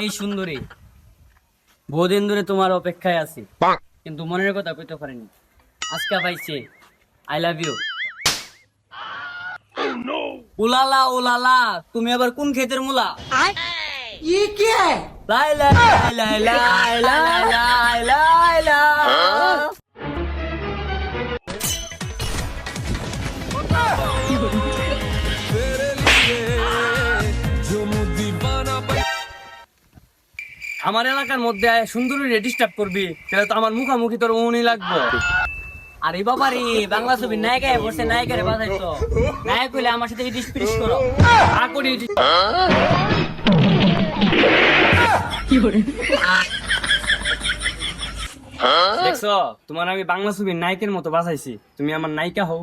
এই সুন্দরী, বহুদিন ধরে তোমার অপেক্ষায় আছি, কিন্তু মনের কথা কইতে পারিনি। আজকে পাইছি। I love you. উলালা উলালা, তুমি আবার কোন ক্ষেতের মুলা? ये क्या है? লাই লাই লাই লাই লাই লাই লাই লাই। আমার এলাকার মধ্যে সুন্দরী ডিস্টার্ব করবি, তাহলে তো আমার মুখামুখি তোর উনি লাগবো। আরে বাবা রে, বাংলা ছবির নায়িকায় বসে নায়িকারে বাজাইতো। নায়ক হইলে আমার সাথে ডিসপিরিস করো। আকড়ি দেখছো, তোমার আমি বাংলা ছবির নায়কের মতো বাজাইছি, তুমি আমার নায়িকা হও।